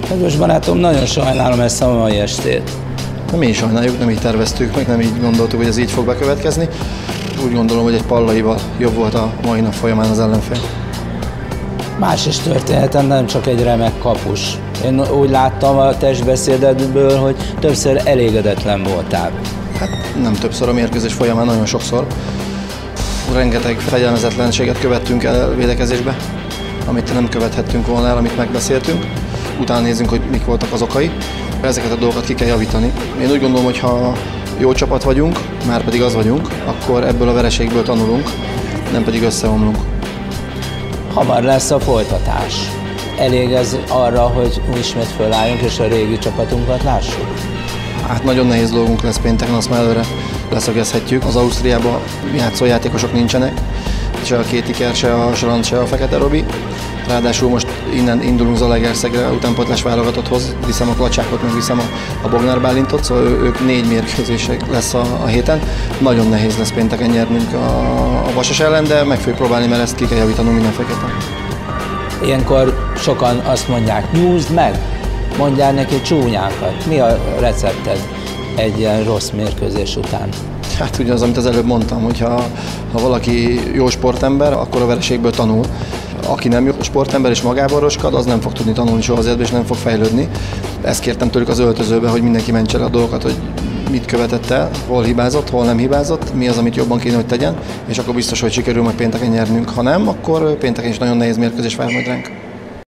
Kedves barátom, nagyon sajnálom ezt a mai estét. Nem így sajnáljuk, nem így terveztük, meg nem így gondoltuk, hogy ez így fog bekövetkezni. Úgy gondolom, hogy egy pallaival jobb volt a mai nap folyamán az ellenfél. Más is történhet, nem csak egy remek kapus. Én úgy láttam a testbeszédedből, hogy többször elégedetlen voltál. Hát nem többször a mérkőzés folyamán, nagyon sokszor. Rengeteg fegyelmezetlenséget követtünk el védekezésbe, amit nem követhettünk volna el, amit megbeszéltünk. Utána nézzünk, hogy mik voltak az okai. Ezeket a dolgokat ki kell javítani. Én úgy gondolom, hogy ha jó csapat vagyunk, már pedig az vagyunk, akkor ebből a vereségből tanulunk, nem pedig összeomlunk. Hamar lesz a folytatás. Elég ez arra, hogy ismét fölálljunk és a régi csapatunkat lássuk? Hát nagyon nehéz dolgunk lesz pénteken, azt már előre leszögezhetjük. Az Ausztriában játszó játékosok nincsenek, se a Két Iker, se a Salant, se a Fekete Robi. Ráadásul most innen indulunk Zalaegerszegre, utánpótlás válogatotthoz, viszem a Klacsákot, meg viszem a Bognár Bálintot, szóval ők 4 mérkőzések lesz a héten. Nagyon nehéz lesz pénteken nyernünk a Vasas ellen, de meg fogjuk próbálni, mert ezt ki kell javítanunk mindenféleképpen. Ilyenkor sokan azt mondják, nyúzd meg, mondjál neki csúnyákat. Mi a recepted egy ilyen rossz mérkőzés után? Hát ugyanaz, amit az előbb mondtam, hogy ha valaki jó sportember, akkor a vereségből tanul. Aki nem jó sportember és magában roskad, az nem fog tudni tanulni soha az életben, és nem fog fejlődni. Ezt kértem tőlük az öltözőbe, hogy mindenki mentse le a dolgokat, hogy mit követett el, hol hibázott, hol nem hibázott, mi az, amit jobban kéne, hogy tegyen, és akkor biztos, hogy sikerül majd pénteken nyernünk. Ha nem, akkor pénteken is nagyon nehéz mérkőzés vár majd ránk.